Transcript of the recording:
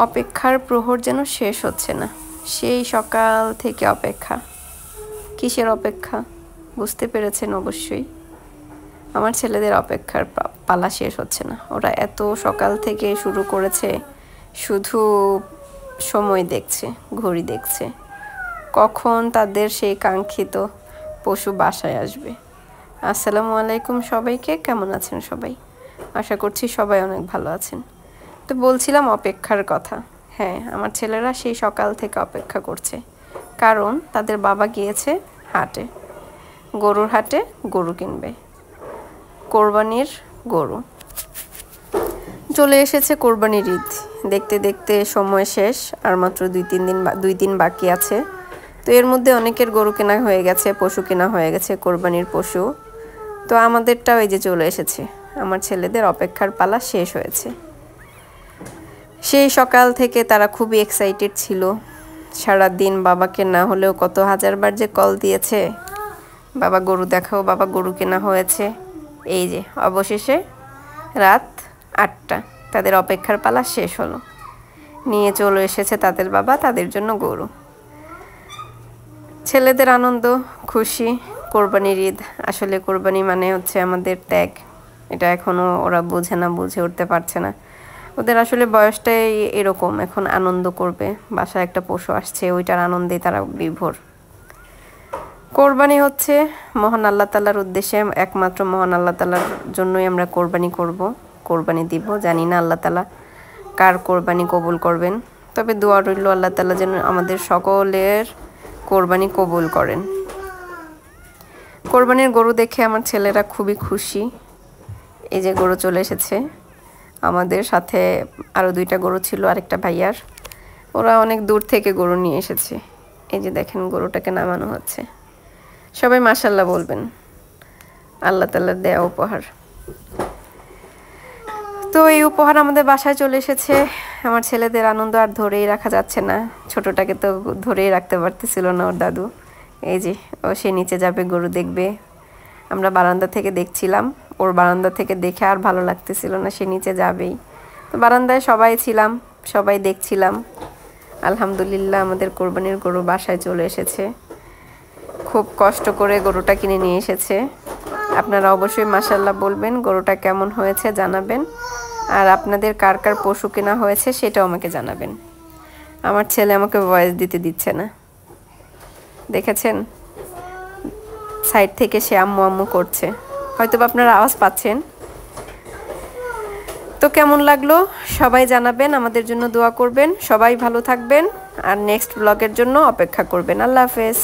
অপেক্ষার প্রহর যেন শেষ হচ্ছে না। সেই সকাল থেকে অপেক্ষা। কিসের অপেক্ষা বুঝতে পেরেছেন অবশ্যই। আমার ছেলেদের অপেক্ষার পালা শেষ হচ্ছে না। ওরা এত সকাল থেকে শুরু করেছে, শুধু সময় দেখছে, ঘড়ি দেখছে, কখন তাদের সেই কাঙ্ক্ষিত পশু বাসায় আসবে। আসসালামু আলাইকুম সবাইকে, কেমন আছেন সবাই? আশা করছি সবাই অনেক ভালো আছেন। তো বলছিলাম অপেক্ষার কথা। হ্যাঁ, আমার ছেলেরা সেই সকাল থেকে অপেক্ষা করছে, কারণ তাদের বাবা গিয়েছে হাটে, গরুর হাটে গরু কিনবে, কোরবানির গরু। চলে এসেছে কোরবানির ঈদ, দেখতে দেখতে সময় শেষ, আর মাত্র দুই দিন বাকি আছে। তো এর মধ্যে অনেকের গরু কেনা হয়ে গেছে, পশু কেনা হয়ে গেছে, কোরবানির পশু। তো আমাদেরটাও এই যে চলে এসেছে। আমার ছেলেদের অপেক্ষার পালা শেষ হয়েছে। সেই সকাল থেকে তারা খুবই এক্সাইটেড ছিল। সারাদিন বাবাকে না হলেও কত হাজারবার যে কল দিয়েছে, বাবা গরু দেখাও, বাবা গরু কেনা হয়েছে। এই যে অবশেষে রাত 8টা তাদের অপেক্ষার পালা শেষ হলো। নিয়ে চলে এসেছে তাদের বাবা তাদের জন্য গরু। ছেলেদের আনন্দ, খুশি। কোরবানির ঈদ, আসলে কোরবানি মানে হচ্ছে আমাদের ত্যাগ। এটা এখনও ওরা বোঝে না, বুঝে উঠতে পারছে না। ওদের আসলে বয়সটাই এরকম, এখন আনন্দ করবে, বাসায় একটা পশু আসছে, ওইটার আনন্দে তারা বিভোর। কোরবানি হচ্ছে মহান আল্লাহ তাআলার উদ্দেশ্যে, একমাত্র মহান আল্লাহ তাআলার জন্যই আমরা কোরবানি করব, কোরবানি দিব। জানি না আল্লাহ তাআলা কার কোরবানি কবুল করবেন, তবে দোয়া রইল আল্লাহ তাআলা যেন আমাদের সকলের কোরবানি কবুল করেন। কোরবানির গরু দেখে আমার ছেলেরা খুবই খুশি। এই যে গরু চলে এসেছে আমাদের সাথে, আরও 2টা গরু ছিল আরেকটা ভাইয়ার, ওরা অনেক দূর থেকে গরু নিয়ে এসেছে। এই যে দেখেন গরুটাকে নামানো হচ্ছে। সবাই মাশাআল্লাহ বলবেন, আল্লাহ তাআলার দেয়া উপহার। তো এই উপহার আমাদের বাসায় চলে এসেছে। আমার ছেলেদের আনন্দ আর ধরেই রাখা যাচ্ছে না। ছোটটাকে তো ধরেই রাখতে পারতেছিল না ওর দাদু। এই যে ও সে নিচে যাবে, গরু দেখবে। আমরা বারান্দা থেকে দেখছিলাম, ওর বারান্দা থেকে দেখে আর ভালো লাগতেছিল না, সে নিচে যাবেই। তো বারান্দায় সবাই ছিলাম, সবাই দেখছিলাম। আলহামদুলিল্লাহ আমাদের কোরবানির গরু বাসায় চলে এসেছে। খুব কষ্ট করে গরুটা কিনে নিয়ে এসেছে। আপনারা অবশ্যই মাশাআল্লাহ বলবেন, গরুটা কেমন হয়েছে জানাবেন। আর আপনাদের কার কার পশু কেনা হয়েছে সেটাও আমাকে জানাবেন। আমার ছেলে আমাকে ভয়েস দিতে দিচ্ছে না, দেখেছেন? সাইড থেকে সে আম্মু আম্মু করছে, হয়তো আপনারা আওয়াজ পাচ্ছেন। তো কেমন লাগলো সবাই জানাবেন, আমাদের জন্য দোয়া করবেন, সবাই ভালো থাকবেন, আর নেক্সট ব্লগের জন্য অপেক্ষা করবেন। আল্লাহ হাফেজ।